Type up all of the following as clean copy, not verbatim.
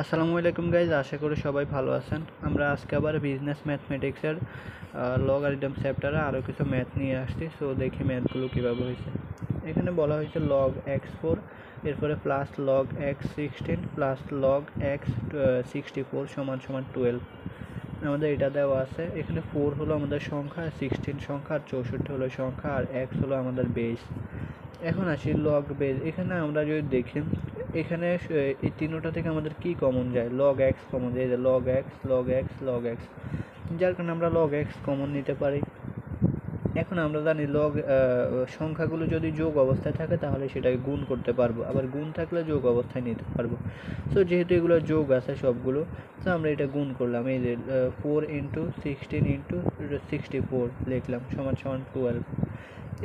আসসালামু আলাইকুম গাইজ, আশা করি সবাই ভালো আছেন। আমরা আজকে আবার বিজনেস ম্যাথমেটিক্সের লগারিদম চ্যাপ্টারে আরও কিছু ম্যাথ নিয়ে আসছি। সো দেখি ম্যাথগুলো কীভাবে হয়েছে। এখানে বলা হয়েছে লগ x4, এরপরে plus log x16 plus log x64 সমান সমান 12। আমাদের এটা দেওয়া আছে। এখানে 4 হলো আমাদের সংখ্যা, 16 সংখ্যা, আর 64 হলো সংখ্যা, আর x হলো আমাদের বেস। এখন আসি লগ বেস। এখানে আমরা যদি দেখি, এখানে এই তিনটা থেকে আমাদের কি কমন যায়? লগ এক্স কমন যায়, log x log x log x, যার কারণে আমরা লগ এক্স কমন নিতে পারি। এখন আমরা জানি লগ সংখ্যাগুলো যদি যোগ অবস্থায় থাকে তাহলে সেটাকে গুণ করতে পারবো, আবার গুণ থাকলে যোগ অবস্থায় নিতে পারবো। সো যেহেতু এগুলো যোগ আছে সবগুলো, তো আমরা এটা গুণ করলাম। এই যে 4 × 16 × 64 লিখলাম সমান সমান 12।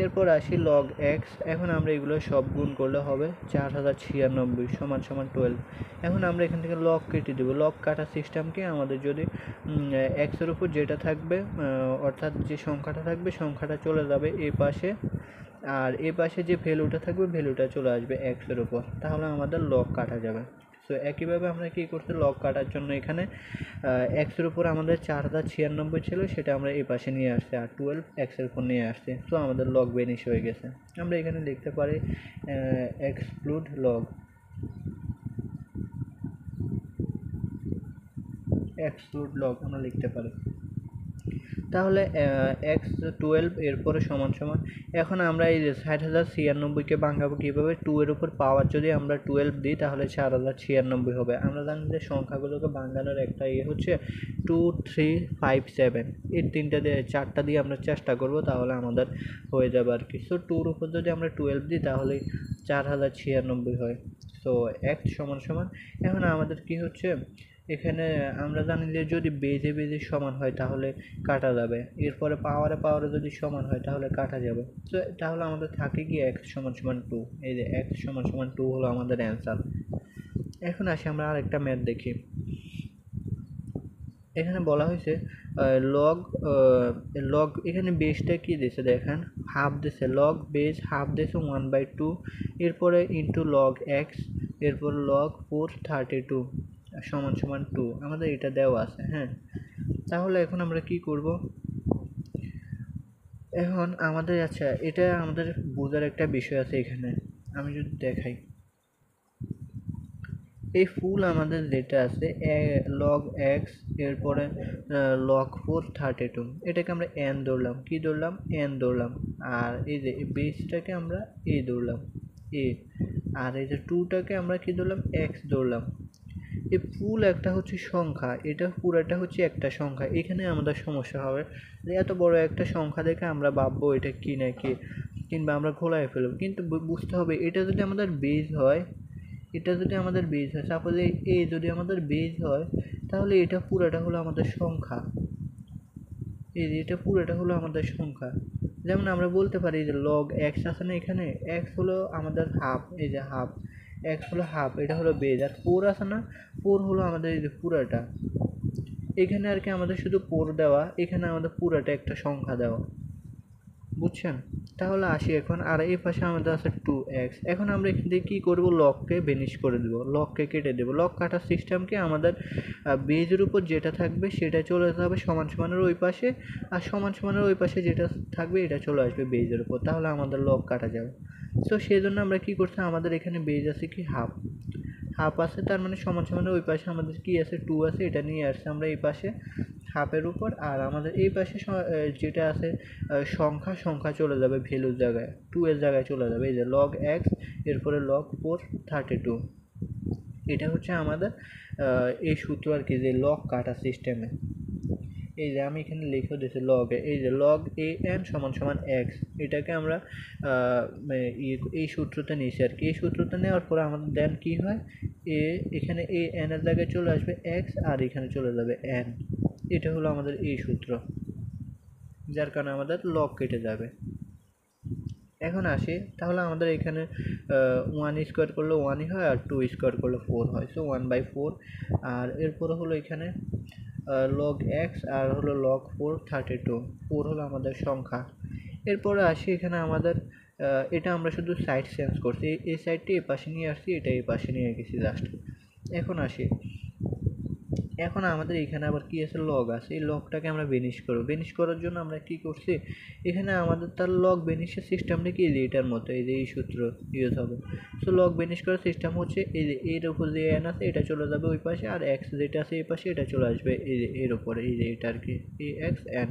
এরপর আসি লগ এক্স। এখন আমরা এগুলো সব গুণ করলে হবে 4096 সমান সমান 12। এখন আমরা এখান থেকে লগ কেটে দেবো। লগ কাটার সিস্টেমকে আমাদের যদি এক্সের উপর যেটা থাকবে, অর্থাৎ যে সংখ্যাটা থাকবে সংখ্যাটা চলে যাবে এ পাশে, আর এ পাশে যে ভ্যালুটা থাকবে ভ্যালুটা চলে আসবে এক্সের উপর, তাহলে আমাদের লগ কাটা যাবে। সো একইভাবে আমরা কী করছি, লগ কাটার জন্য এখানে এক্সের উপর আমাদের 4096 ছিল, সেটা আমরা এই পাশে নিয়ে আসছি, আর 12 এক্সের উপর নিয়ে আসছি। সো আমাদের লগ বেনিশ হয়ে গেছে। আমরা এখানে লিখতে পারি এক্সক্লুড লগ, আমরা লিখতে পারি। তাহলে x12 এরপরে সমান সমান, এখন আমরা এই 60,096কে ভাঙাবো কীভাবে? 2 এর উপর পাওয়ার যদি আমরা 12 দিই তাহলে 4096 হবে। আমরা জানি যে সংখ্যাগুলোকে ভাঙানোর একটা হচ্ছে 2, 3, 5, 7, এই চারটা দিয়ে আমরা চেষ্টা করব, তাহলে আমাদের হয়ে যাবে আর কি। সো 2-র উপর যদি আমরা 12 দিই তাহলে 4096 হয়। সো x সমান সমান, এখন আমাদের কি হচ্ছে, এখানে আমরা জানি যে যদি বেজে বেজে সমান হয় তাহলে কাটা যাবে, এরপরে পাওয়ারে পাওয়ারে যদি সমান হয় তাহলে কাটা যাবে। তো তাহলে আমাদের থাকে কি x সমান সমান 2। এই যে x সমান সমান 2 হলো আমাদের অ্যান্সার। এখন আসি আমরা আরেকটা ম্যাথ দেখি। এখানে বলা হয়েছে লগ এখানে বেসটা কি দিয়েছে দেখেন, হাফ দিয়েছে, লগ বেস হাফ দিয়েছে 1/2, এরপরে ইন্টু লগ এক্স, এরপর লগ 432 সমান সমান 2। আমাদের এটা দেওয়া আছে। হ্যাঁ, তাহলে এখন আমরা কি করব? এখন আমাদের এটা আমাদের বোঝার একটা বিষয় আছে। এখানে আমি যদি দেখাই, এই ফুল আমাদের যেটা আছে লগ এক্স, এরপরে লগ 432, এটাকে আমরা এন ধরলাম। কি ধরলাম? এন ধরলাম। আর এই যে বেসটাকে আমরা এ ধরলাম, এ। আর এই যে 2টাকে আমরা কি ধরলাম? এক্স ধরলাম। এই ফুল একটা হচ্ছে সংখ্যা, এটা পুরোটা হচ্ছে একটা সংখ্যা। এখানে আমাদের সমস্যা হবে যে এত বড় একটা সংখ্যা দেখে আমরা ভাববো এটা কি না কি, কিংবা আমরা ঘোলায় ফেলব। কিন্তু বুঝতে হবে এটা যদি আমাদের বেজ হয়, সাপোজ এ যদি আমাদের বেজ হয়, তাহলে এটা পুরোটা হলো আমাদের সংখ্যা। এটা পুরোটা হলো আমাদের সংখ্যা। যেমন আমরা বলতে পারি যে লগ এক্স আছে না, এখানে এক্স হলো আমাদের হাফ, এই যে হাফ, এক্স হলো হাফ, এটা হলো বেজ। আর 4 আছে না, 4 হলো আমাদের এই যে পুরোটা। এখানে আর কি আমাদের শুধু 4 দেওয়া, এখানে আমাদের পুরোটা একটা সংখ্যা দেওয়া, বুঝছেন? তাহলে আসি এখন, আর এই পাশে আমাদের আছে 2x। এখন আমরা এখান থেকে কী করবো? লগকে বেনিশ করে দেবো, লগকে কেটে দেবো। লগ কাটার সিস্টেমকে আমাদের বেজের উপর যেটা থাকবে সেটা চলে যেতে হবে সমান সমানের ওই পাশে, আর সমান সমানের ওই পাশে যেটা থাকবে এটা চলে আসবে বেজের উপর, তাহলে আমাদের লগ কাটা যাবে। তো সেই জন্য আমরা কী করছি, আমাদের এখানে বেজ আছে কি হাফ, হাফ আছে, তার মানে সমান সমানের ওই পাশে আমাদের কি আছে? 2 আছে, এটা নিয়ে আসছে আমরা এই পাশে হাফের উপর। আর আমাদের এই পাশে যেটা আছে সংখ্যা চলে যাবে ভ্যালুর জায়গায়, 2 এর জায়গায় চলে যাবে। এই যে লগ এক্স, এরপরে লগ 432, এটা হচ্ছে আমাদের এই সূত্র আর কি, যে লগ কাটা সিস্টেমে। এই যে আমি এখানে লিখে দিয়েছি লগে, এই যে লগ এ এন সমান সমান এক্স, এটাকে আমরা এই সূত্রতে নিয়েছি আর কি। এই সূত্রতে নেওয়ার পরে আমাদের দেন কি হয়, এখানে এ এন এর জায়গায় চলে আসবে এক্স, আর এখানে চলে যাবে এন। এটা হলো আমাদের এই সূত্র, যার কারণে আমাদের লগ কেটে যাবে। এখন আসি, তাহলে আমাদের এখানে 1 স্কোয়ার করলে 1ই হয়, আর 2 স্কোয়ার করলে 4 হয়। সো 1/4। আর এরপরে হলো এখানে লগ এক্স, আর হলো লগ 432, 4 হলো আমাদের সংখ্যা। এরপরে আসি এখানে আমাদের এটা আমরা শুধু সাইড চেঞ্জ করছি, এই সাইডটি এই পাশে নিয়ে আসছি, এটা এই পাশে নিয়ে গেছি জাস্ট। এখন আসি, এখন আমাদের এখানে আবার কি আছে, লগ আছে। এই লগটাকে আমরা বেনিশ করবো। বেনিশ করার জন্য আমরা কি করছি, এখানে আমাদের তার লগ বেনিশের সিস্টেমটা কি, এটার মতো, এই যে এই সূত্র ইউজ হবে। সো লগ বেনিশ করার সিস্টেম হচ্ছে এই যে এর উপর যে এন আছে এটা চলে যাবে ওই পাশে, আর এক্স যেটা আছে এই পাশে এটা চলে আসবে এই যে এর উপরে, এই যে এটা আর কি A X N,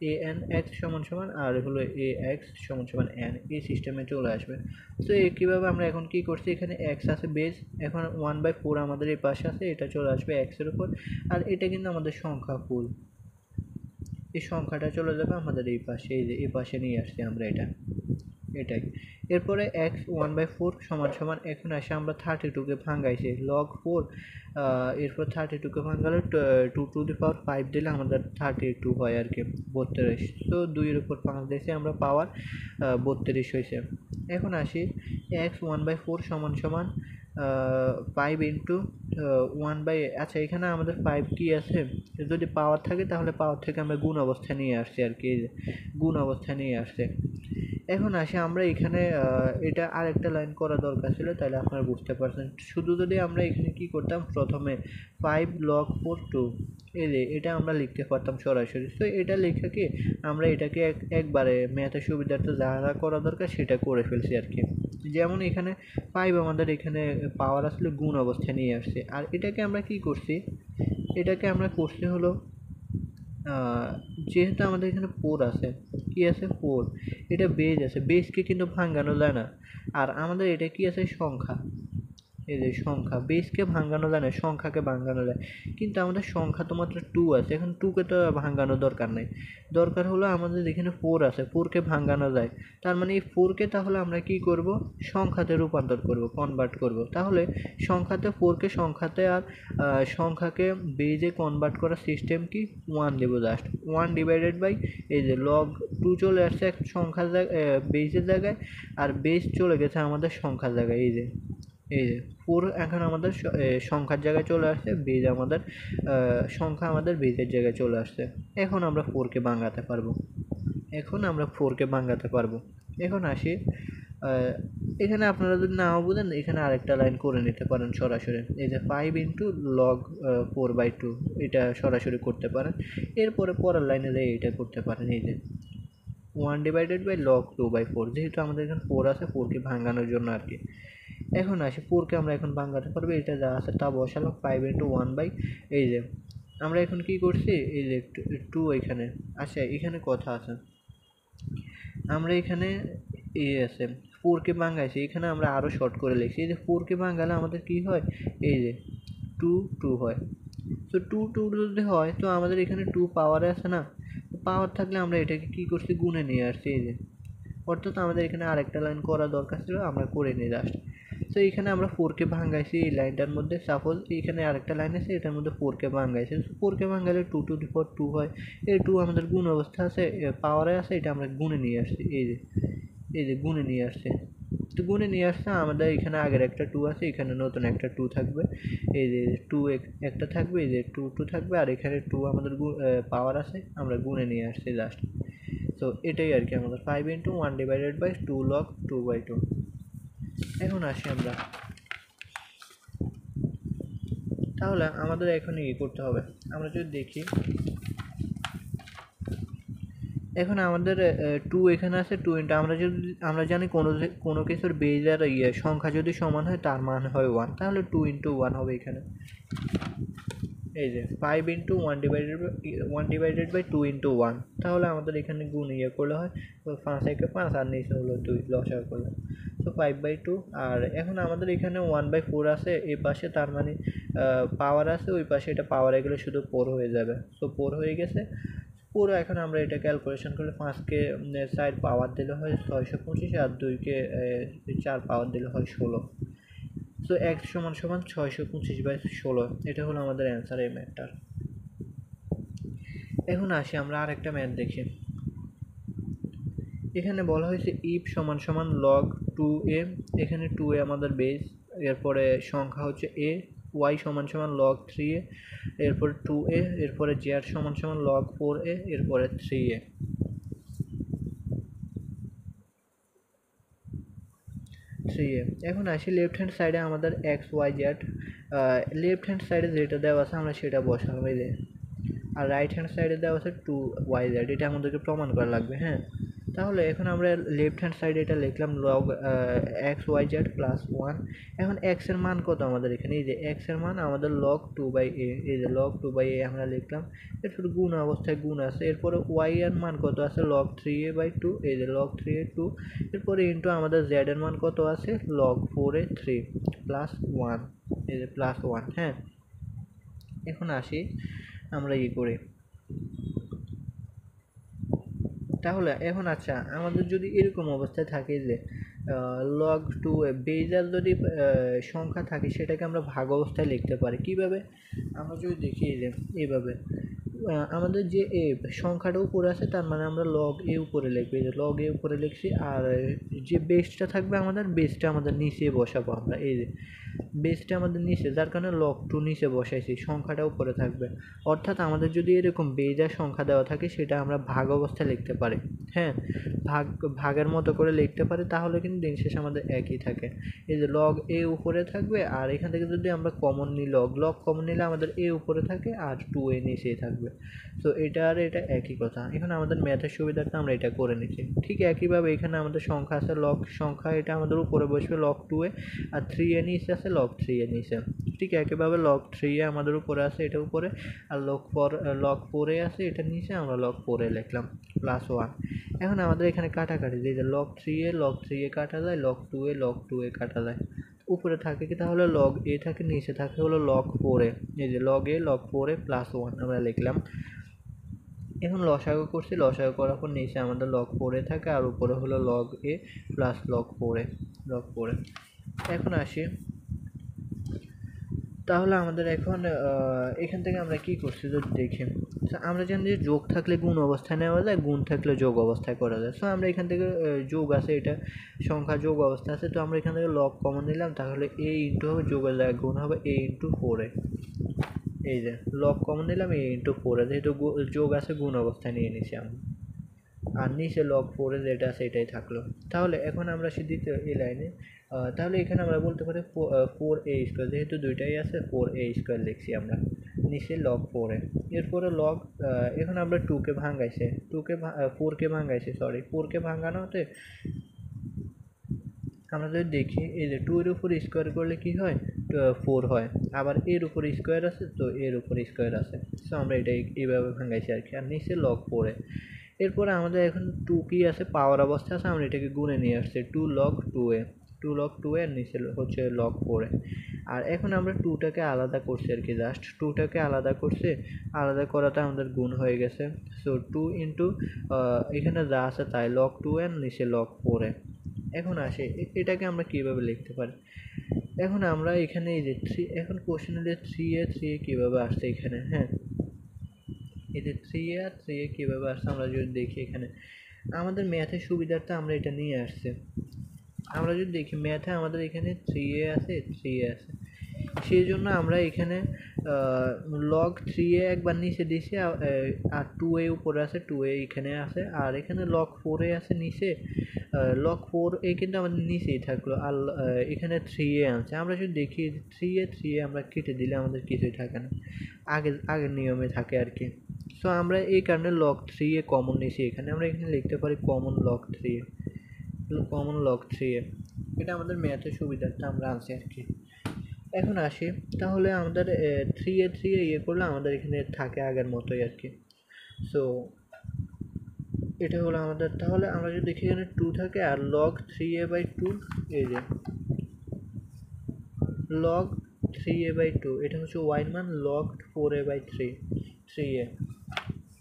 A N X সমান সমান আর হলো এ এক্স সমান সমান এন, এই সিস্টেমে চলে আসবে। সো কীভাবে আমরা এখন কি করছি, এখানে এক্স আছে বেজ, এখন 1/4 আমাদের এই পাশে আছে, এটা চলে আসবে এক্সের উপর, আর এটা কিন্তু আমাদের সংখ্যা ফুল, এই সংখ্যাটা চলে যাবে আমাদের এই পাশে, এই যে এই পাশে নিয়ে আসছি আমরা এটাই। এরপরে এক্স 1/4 সমান সমান, এখন আসে আমরা 32কে ভাঙাইছি লগ 4, এরপর 32কে ভাঙালে 2^5 দিলে আমাদের 32 হয় আর কি, 32। তো 2-এর উপর 5 দিয়েছি আমরা, পাওয়ার 32 হয়েছে। এখন আসি এক্স 1/4 সমান সমান 5 ইন্টু 1/, আচ্ছা এখানে আমাদের 5 কি আছে, যদি পাওয়ার থাকে তাহলে পাওয়ার থেকে আমরা গুণ অবস্থা নিয়ে আসছি আর কি, গুণ অবস্থা নিয়ে আসছে। এখন আসি আমরা এখানে এটা আরেকটা লাইন করা দরকার ছিল, তাহলে আপনারা বুঝতে পারছেন। শুধু যদি আমরা এখানে কি করতাম, প্রথমে 5 log 4 2, এই যে এটা আমরা লিখতে পারতাম সরাসরি। তো এটা লেখা কি, আমরা এটাকে একবারে ম্যাথের সুবিধার্থে যা যা করা দরকার সেটা করে ফেলছি আর কি। যেমন এখানে 5 আমাদের এখানে পাওয়ার আসলে গুণ অবস্থায় নিয়ে আসছে, আর এটাকে আমরা কি করছি, এটাকে আমরা করছি হলো যেহেতু আমাদের এখানে 4 আছে, কি আছে 4, এটা বেজ আছে, বেজকে কিন্তু ভাঙানো যায় না। আর আমাদের এটা কি আছে, সংখ্যা, এই যে সংখ্যা, বেসকে ভাঙানো যায় না, সংখ্যাকে ভাঙানো যায়। কিন্তু আমাদের সংখ্যা তো মাত্র 2 আছে, এখন 2কে তো ভাঙানোর দরকার নেই, দরকার হলো আমাদের এখানে 4 আছে, 4কে ভাঙানো যায়। তার মানে এই 4কে তাহলে আমরা কি করব, সংখ্যাতে রূপান্তর করব, কনভার্ট করব। তাহলে সংখ্যাতে 4কে সংখ্যাতে, আর সংখ্যাকে বেজে কনভার্ট করার সিস্টেম কি, 1 দেবো জাস্ট, 1 ডিভাইডেড বাই এই যে লগ 2 চলে আসছে এখন সংখ্যার জায়গায়, বেজের জায়গায়, আর বেজ চলে গেছে আমাদের সংখ্যার জায়গায়, এই যে 4 এখন আমাদের সংখ্যার জায়গায় চলে আসছে, বেজ আমাদের সংখ্যা আমাদের বেজের জায়গায় চলে আসছে। এখন আমরা 4কে ভাঙাতে পারবো, এখন আসি এখানে আপনারা যদি নাও বুঝেন, এখানে আরেকটা লাইন করে নিতে পারেন সরাসরি, এই যে 5 ইন্টু লগ 4/2, এটা সরাসরি করতে পারেন। এরপরে পরের লাইনে এটা করতে পারেন, এই যে 1 ডিভাইডেড বাই লগ 2/4, যেহেতু আমাদের এখানে 4 আছে, 4কে ভাঙানোর জন্য আর কি। এখন আসি 4কে আমরা এখন ভাঙাতে পারবো, এটা যা আছে তা বসালাম, 5 ইন্টু 1 বাই, এই যে আমরা এখন কি করছি, এই যে 2 এখানে, আচ্ছা এখানে কথা আছে, আমরা এখানে আছে 4কে ভাঙাইছি, এখানে আমরা আরও শর্ট করে লিখছি, এই যে 4কে ভাঙালে আমাদের কি হয়, এই যে 2 2 হয়। তো 2 2 যদি হয়, তো আমাদের এখানে 2 পাওয়ারে আছে না, পাওয়ার থাকলে আমরা এটাকে কি করছি, গুণে নিয়ে আসছি, এই যে, অর্থাৎ আমাদের এখানে আরেকটা লাইন করা দরকার ছিল, আমরা করে নিই জাস্ট। তো এখানে আমরা 4কে ভাঙাইছি এই লাইনটার মধ্যে, সাপোজ এখানে আরেকটা লাইন আছে, এটার মধ্যে 4কে ভাঙাইছি, 4কে ভাঙালে 2^2 হয়, এই 2 আমাদের গুণ অবস্থা আছে, পাওয়ারে আছে, এটা আমরা গুণে নিয়ে আসছি, এই যে গুণে নিয়ে আসছে। তো গুণে নিয়ে আসছে, আমাদের এখানে আগের একটা 2 আছে, এখানে নতুন একটা 2 থাকবে, এই যে 2 একটা থাকবে, এই যে 2 2 থাকবে, আর এখানে 2 আমাদের পাওয়ার আছে, আমরা গুণে নিয়ে আসছি জাস্ট। তো এটাই আর কি আমাদের 5 ইন্টু 1 ডিভাইডেড বাই 2 লগ 2/2। এখন আসি আমরা, তাহলে আমাদের এখন করতে হবে, আমরা যদি দেখি এখন আমাদের 2 এখানে আছে, 2 ইন্টু, আমরা জানি কোনো কিছুর বেজ আর সংখ্যা যদি সমান হয় তার মান হয় 1, তাহলে 2 ইন্টু 1 হবে এখানে, এই যে 5 ইন্টু 1 ডিভাইডেড বাই 2 ইন্টু 1, তাহলে আমাদের এখানে গুণ করলে হয় 5 একে 5, আর নিচে হলো 2 লসাগু করলে, তো 5/2। আর এখন আমাদের এখানে 1/4 আছে এই পাশে, তার মানে পাওয়ার আছে ওই পাশে, এটা পাওয়ার এগুলো শুধু 4 হয়ে যাবে, তো 4 হয়ে গেছে পুরো। এখন আমরা এটা ক্যালকুলেশন করলে 5কে 4 পাওয়ার দিলে হয় 625, আর 2কে 4 পাওয়ার দিলে হয় 16। সো x সমান সমান 625/16, এটা হলো আমাদের অ্যান্সার এই ম্যাথটার। এখন আসি আমরা আরেকটা ম্যাথ দেখি, এখানে বলা হয়েছে ইফ সমান সমান লগ 2a, এখানে 2a আমাদের বেস, এরপরে সংখ্যা হচ্ছে a, y সমান সমান লগ 3a, এরপরে 2a, এরপরে z সমান সমান লগ 4a, এরপরে 3a। 3a। এখন আসি লেফট হ্যান্ড সাইডে আমাদের x y z, left hand সাইডে যেটা দেওয়া আছে আমরা সেটা বসাবো এই যে, আর রাইট হ্যান্ড সাইডে দেওয়া আছে 2yz, এটা আমাদেরকে প্রমাণ করা লাগবে। হ্যাঁ, তাহলে এখন আমরা লেফট হ্যান্ড সাইডে এটা লিখলাম log x y z plus 1। এখন এক্স এর মান কত আমাদের এখানে, এই যে এক্স এর মান আমাদের লগ 2/a, এই যে লগ 2/a আমরা লিখলাম। এরপর গুণ অবস্থায় গুণ আছে, এরপরে ওয়াই এর মান কত আছে লগ 3a/2, এই যে লগ 3a 2, এরপরে ইন্টু আমাদের জেড এর মান কত আছে লগ 4a 3 প্লাস 1, এই যে প্লাস 1। হ্যাঁ, এখন আসি আমরা করি, তাহলে এখন আচ্ছা আমাদের যদি এরকম অবস্থায় থাকে যে লগ 2 বেজার যদি সংখ্যা থাকে সেটাকে আমরা ভাগ অবস্থায় লিখতে পারি কিভাবে, আমরা যদি দেখি যে এইভাবে আমাদের যে এ সংখ্যাটা উপরে আছে তার মানে আমরা লগ এ উপরে লিখবো, এই যে লগ এ উপরে লিখছি, আর যে বেসটা থাকবে আমাদের বেসটা আমাদের নিচে বসাবো আমরা, এই যে বেসটা আমাদের নিচে, যার কারণে লগ 2 নিচে বসাইছি, সংখ্যাটা উপরে থাকবে। অর্থাৎ আমাদের যদি এরকম বেজার সংখ্যা দেওয়া থাকে সেটা আমরা ভাগ অবস্থায় লিখতে পারি। হ্যাঁ, ভাগের মতো করে লিখতে পারি, তাহলে কিন্তু দিন শেষে আমাদের একই থাকে। এই যে লগ এ উপরে থাকবে, আর এখান থেকে যদি আমরা কমন নিই লগ কমন নিলে আমাদের এ উপরে থাকে আর 2a নিচেই থাকবে। তো এটা আর এটা একই কথা। এখানে আমাদের ম্যাথের সুবিধার্থে আমরা এটা করে নিচ্ছি। ঠিক একইভাবে এখানে আমাদের সংখ্যা আছে লগ সংখ্যা, এটা আমাদের উপরে বসবে লগ 2a, আর 3a নিচে আছে লগ 3a নিচে। ঠিক একইভাবে লগ 3a আমাদের উপরে আছে, এটা উপরে, আর লগ 4a আছে এটা নিচে, আমরা লগ 4a লিখলাম প্লাস 1। এখন আমাদের এখানে কাটাকাটি, যে লগ 3a কাটা যায়, লগ 2a কাটা যায়, উপরে থাকে কি তাহলে লগ এ থাকে, নিচে থাকে হলো লগ 4a, এই যে লগ এ লগ 4a প্লাস 1 আমরা লিখলাম। এখন লসাগু করছি, লসাগু করার পর নিচে আমাদের লগ 4a থাকে, আর উপরে হলো লগ এ প্লাস লগ 4a। এখন আসি, তাহলে আমাদের এখন এখান থেকে আমরা কি করছি যদি দেখি, আমরা জানি যে যোগ থাকলে গুণ অবস্থায় নেওয়া যায়, গুণ থাকলে যোগ অবস্থায় করা যায়। সো আমরা এখান থেকে যোগ আছে, এটা সংখ্যা যোগ অবস্থা আছে, তো আমরা এখান থেকে লগ কমন নিলাম, তাহলে a ইন্টু হবে যোগের জায়গায় গুণ হবে a ইন্টু 4a, এই যে লগ কমন নিলাম a ইন্টু 4a, যেহেতু যোগ আছে গুণ অবস্থায় নিয়ে নিছি আমরা, আর নিচে লগ 4a যেটা আছে এটাই থাকলো। তাহলে এখন আমরা দ্বিতীয় এই লাইনে, তাহলে এখানে আমরা বলতে পারি 4a স্কোয়ার, যেহেতু দুইটাই আছে 4a স্কোয়ার লিখছি আমরা, নিচে লগ 4a। এরপরে লগ, এখন আমরা 2কে ভাঙাইছে, 4কে ভাঙাইছে, 4কে ভাঙানোতে আমরা যদি দেখি এই যে 2 এর উপর স্কোয়ার করলে কি হয় 4 হয়, আবার এর উপর স্কোয়ার আছে তো এর উপর স্কোয়ার আছে, সো আমরা এটা এইভাবে ভাঙাইছি আর কি, আর নিচে লগ 4a। এরপরে আমাদের এখন 2 কি আছে পাওয়ার অবস্থা আছে, আমরা এটাকে গুণে নিয়ে আসছি 2 লগ 2a, আর নিচে হচ্ছে লগ 4a। আর এখন আমরা 2টাকে আলাদা করছি আর কি, জাস্ট 2টাকে আলাদা করছি, আলাদা করাতে আমাদের গুণ হয়ে গেছে। সো 2 ইন্টু এখানে যা আছে তাই লগ 2a নিচে লগ 4a। এখন আসে এটাকে আমরা কিভাবে লিখতে পারি, এখন আমরা এখানে এই যে 3, এখন কোশ্চেনে যে 3a কিভাবে আসছে এখানে, হ্যাঁ এই যে 3a আর 3a কিভাবে আসছে আমরা যদি দেখি, এখানে আমাদের ম্যাথের সুবিধার্থে আমরা এটা নিয়ে আসছি। আমরা যদি দেখি ম্যাথে আমাদের এখানে 3a আছে, সেই জন্য আমরা এখানে লগ 3a একবার নিচে দিছি, আর 2a উপরে আছে, 2a এখানে আছে, আর এখানে লগ 4a আছে নিচে, লগ 4a কিন্তু আমাদের নিচেই থাকলো, আর এখানে 3a আছে। আমরা যদি দেখি 3a আমরা কেটে দিলে আমাদের কিছুই থাকে না, আগের নিয়মে থাকে আর কি। সো আমরা এই কারণে লগ 3a কমন নিয়েছি, এখানে আমরা এখানে লিখতে পারি কমন লগ 3a, এটা আমাদের ম্যাথের সুবিধার্থে আমরা আনছি আর কি। এখন আসি, তাহলে আমাদের 3a করলে আমাদের এখানে থাকে আগের মতোই আর কি। সো এটা হলো আমাদের, তাহলে আমরা যদি দেখি এখানে 2 থাকে, আর লগ 3a/2, এই যে লগ 3a/2 এটা হচ্ছে y মান, লগ 3a,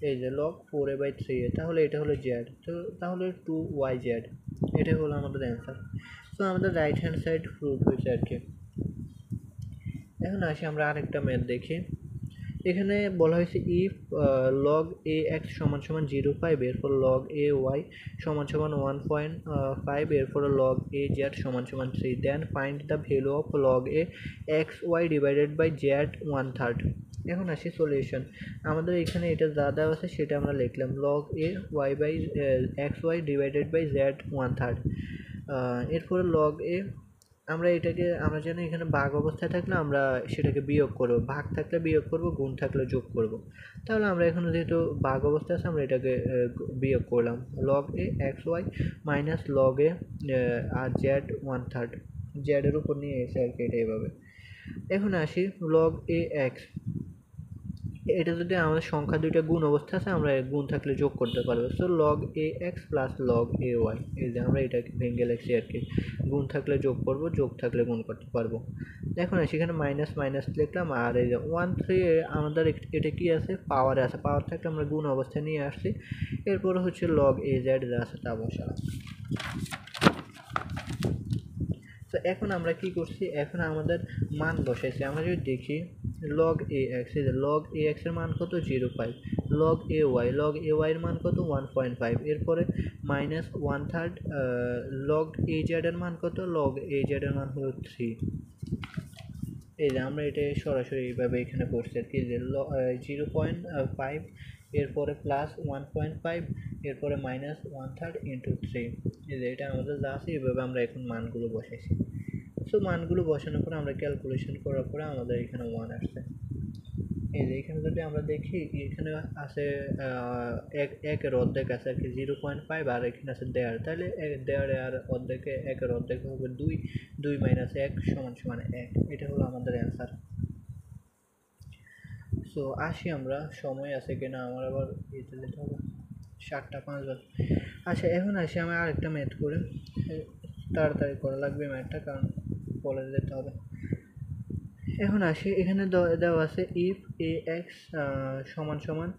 এই যে লগ 4a/3a, তাহলে এটা হলো z, তো তাহলে 2yz, এটাই হলো আমাদের অ্যান্সার। সো আমাদের রাইট হ্যান্ড সাইড প্রুভ হয়েছে আর কি। এখন আসি আমরা আরেকটা ম্যাথ দেখি, এখানে বলা হয়েছে ইফ লগ এ এক্স সমান সমান 0.5, এরপর লগ এ ওয়াই সমান সমান 1.5, এরপর লগ এ জেড সমান সমান 3, then find the value of log a x y divided by z 1/3। এখন আসি সলিউশন, আমাদের এখানে এটা যা দেওয়া আছে সেটা আমরা লিখলাম, log a y by x y divided by z 1/3। এরপরে লগ এ আমরা জানি এখানে ভাগ অবস্থায় থাকলে আমরা সেটাকে বিয়োগ করব, ভাগ থাকলে বিয়োগ করব, গুণ থাকলে যোগ করব। তাহলে আমরা এখানে যেহেতু ভাগ অবস্থায় আছে আমরা এটাকে বিয়োগ করলাম, log a x Y minus log A R Z 1/3 জেডের উপর নিয়ে এসে আর কি, এটা এভাবে। এখন আসি লগ এ এক্স, এটা যদি আমাদের সংখ্যা দুইটা গুণ অবস্থা আছে আমরা গুণ থাকলে যোগ করতে পারবো। So log a x plus log a Y, এই যে আমরা এটাকে ভেঙে লিখছি আর কি, গুণ থাকলে যোগ করব, যোগ থাকলে গুণ করতে পারবো। এখন সেখানে মাইনাস মাইনাস লিখলাম, আর এই যে 1/3 আমাদের এটা কি আছে, পাওয়ারে আছে, পাওয়ার থাকলে আমরা গুণ অবস্থায় নিয়ে আসছি। এরপরে হচ্ছে লগ এ জেড যা আছে তা বসালাম। তো এখন আমরা কি করছি, এখন আমাদের মান বসাইছি। আমরা যদি দেখি লগ এ এক্স, এই যে লগ এ এক্স এর মান কত 0.5, লগ এ ওয়াই এর মান কত 1.5, এরপরে মাইনাস 1/3 লগ এ জেড এর মান কত, লগ এ জেড এর মান হলো 3। এই যে আমরা এটা সরাসরি এইভাবে এখানে করছি আর কি, যে 0.5 এরপরে প্লাস 1.5 এরপরে মাইনাস 1/3 ইন্টু 3, এই যে এটা আমাদের যা আছে এইভাবে আমরা এখন মানগুলো বসাইছি। সো মানগুলো বসানোর পরে আমরা ক্যালকুলেশন করার পরে আমাদের এখানে 1 আসছে। এই যে এখানে যদি আমরা দেখি এখানে আছে একের অর্ধেক আছে আর কি 0.5, আর এখানে আছে 1.5, তাহলে 1.5 আর অর্ধেকে একের অর্ধেক হবে 2, 2 মাইনাস 1 সমান সমান 1, এটা হলো আমাদের অ্যান্সার। সো আসি আমরা, সময় আছে কিনা আমার আবার ইয়েতে যেতে হবে, 7:05। আচ্ছা এখন আসি আমি আরেকটা ম্যাথ করে, তাড়াতাড়ি করা লাগবে ম্যাথটা কারণ কলেজে যেতে হবে। এখন আসি এখানে দেওয়া আছে ইফ এ এক্স সমান সমান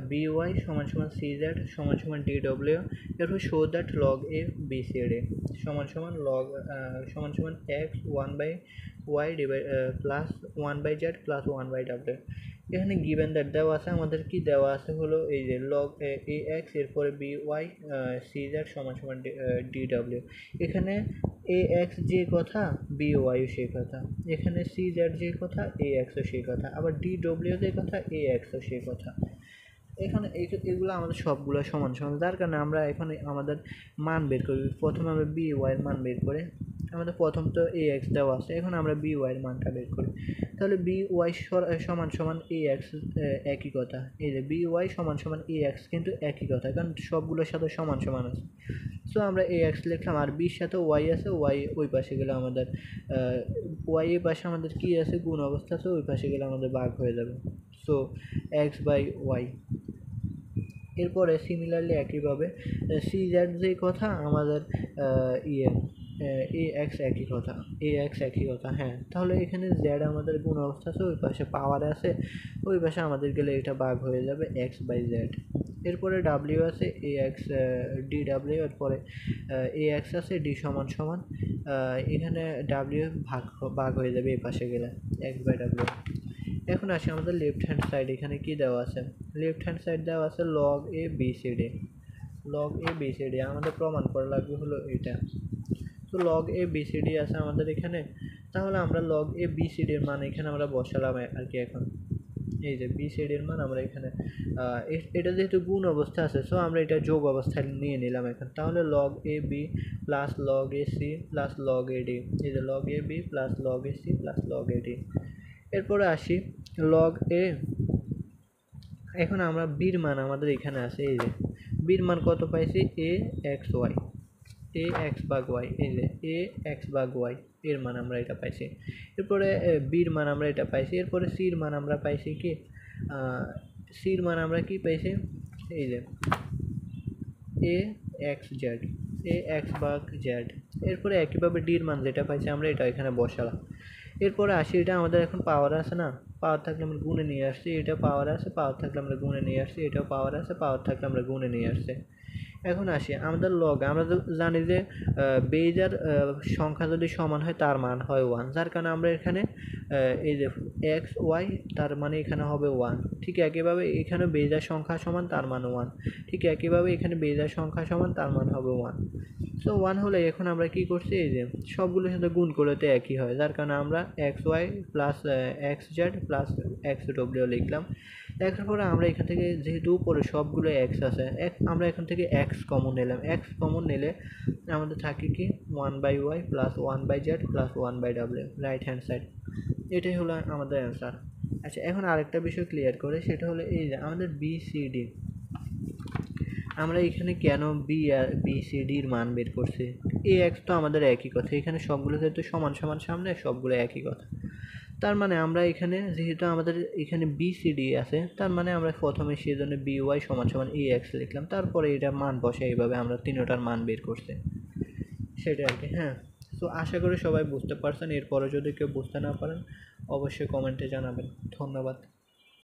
বি ওয়াই সমান সমান সি জেড সমান সমান ডি ডব্লিউ, এরপর show that log a b c d সমান সমান লগ সমান সমান x 1/y plus 1/z plus 1/w। এখানে গিভেন দ্যাট দেওয়া আছে, আমাদের কি দেওয়া আছে হলো এই যে লগ এ এক্স এরপরে বি ওয়াই সি জেড সমান সমান ডি ডব্লিউ। এখানে এ এক্স যে কথা বি ওয়াইও সেই কথা, এখানে সি জেড যে কথা এ এক্সও সেই কথা, আবার ডি ডব্লিউ যে কথা এ এক্সও সেই কথা। এখানে এগুলো আমাদের সবগুলো সমান সমান, যার কারণে আমরা এখানে আমাদের মান বের করি। প্রথমে আমরা বি ওয়াইয়ের মান বের করে, আমাদের প্রথম তো এ এক্স দেওয়া আছে, এখন আমরা বি ওয়াইয়ের মানটা বের করি। তাহলে বি ওয়াই সমান সমান এ এক্স একই কথা, এই যে বি ওয়াই সমান সমান এ এক্স কিন্তু একই কথা, কারণ সবগুলোর সাথে সমান সমান আছে। সো আমরা এ এক্স লিখলাম, আর বির সাথে ওয়াই আছে, ওয়াই ওই পাশে গেলে আমাদের ওয়াই এর পাশে আমাদের কি আছে, গুণ অবস্থা আছে, ওই পাশে গেলে আমাদের ভাগ হয়ে যাবে। So x by y. এরপরে সিমিলারলি একইভাবে সি জেড যেই কথা আমাদের এ এক্স একই কথা, এ এক্স একই কথা। হ্যাঁ, তাহলে এখানে জেড আমাদের গুণ অবস্থা আছে, ওই পাশে পাওয়ার আছে, ওই পাশে আমাদের গেলে এটা ভাগ হয়ে যাবে এক্স বাই জেড। এরপরে ডাব্লিউ আছে এ এক্স ডি ডাব্লিউ, এরপরে এ এক্স আছে ডি সমান সমান এখানে ডাব্লিউ ভাগ হয়ে যাবে এই পাশে গেলে এক্স বাই ডাব্লিউ। এখন আসি আমাদের লেফট হ্যান্ড সাইড, এখানে কি দেওয়া আছে, লেফট হ্যান্ড সাইড দেওয়া আছে log a b c D, log a b c D আমাদের প্রমাণ করা লাগবে হলো এটা। তো log a b c D আছে আমাদের এখানে, তাহলে আমরা লগ এ বি সি ডির মান এখানে আমরা বসালাম আর কি। এখন এই যে বি সি ডির মান আমরা এখানে এটা যেহেতু গুণ অবস্থা আছে, সো আমরা এটা যোগ অবস্থায় নিয়ে নিলাম এখন। তাহলে log a b plus log a c plus log a d, এই যে log a b plus log a c plus log a d. এরপরে আসি লগ এ, এখন আমরা বির মান আমাদের এখানে আছে, এই যে বির মান কত পাইছি, এ এক্স ওয়াই, এ এক্স ভাগ ওয়াই, এই যে এ এক্স ভাগ ওয়াই এর মান আমরা এটা পাইছি। এরপরে বির মান আমরা এটা পাইছি। এরপরে সির মান আমরা পাইছি কি, সির মান আমরা কি পাইছি, এই যে এ এক্স জেড, এ এক্স ভাগ জেড। এরপরে একইভাবে ডির মান যেটা পাইছি আমরা এটা এখানে বসালাম। এরপরে আসি, এটা আমাদের এখন পাওয়ার আছে না, পাওয়ার থাকলে আমরা গুণে নিয়ে আসছি, এটা পাওয়ার আছে, পাওয়ার থাকলে আমরা গুণে নিয়ে আসছি, এটাও পাওয়ার আছে, পাওয়ার থাকলে আমরা গুণে নিয়ে আসছি। এখন আসি আমাদের লগ, আমরা তো জানি যে বেজ আর সংখ্যা যদি সমান হয় তার মান হয় 1, যার কারণে আমরা এখানে এই যে এক্স ওয়াই তার মানে এখানে হবে 1। ঠিক একইভাবে এখানে বেজ আর সংখ্যা সমান তার মান 1, ঠিক একইভাবে এখানে বেজ আর সংখ্যা সমান তার মান হবে 1। সো 1 হলে এখন আমরা কি করছি, এই যে সবগুলোর সাথে গুণ করলে একই হয়, যার কারণে আমরা x y plus x z plus x ডব্লিউ লিখলাম। দেখার পরে আমরা এখান থেকে যেহেতু উপরে সবগুলো এক্স আছে, আমরা এখান থেকে এক্স কমন নিলাম। এক্স কমন নিলে আমাদের থাকে কি 1/y plus 1/z plus 1/w right hand side. এটাই হলো আমাদের অ্যান্সার। আচ্ছা, এখন আরেকটা বিষয় ক্লিয়ার করে, সেটা হলো এই যে আমাদের BCD, আমরা এখানে কেন BCDর মান বের করছি? AX তো আমাদের একই কথা, এখানে সবগুলো যেহেতু সমান সমান সামনে, সবগুলো একই কথা। তার মানে আমরা এখানে যেহেতু আমাদের এখানে BCD আছে, তার মানে আমরা প্রথমে সেই জন্য BY সমান সমান AX লিখলাম, তারপরে এটা মান বসে এইভাবে আমরা তিনটার মান বের করছি, সেটা আর কি। হ্যাঁ, তো আশা করি সবাই বুঝতে পারছেন। এরপরে যদি কেউ বুঝতে না পারেন অবশ্যই কমেন্টে জানাবেন। ধন্যবাদ।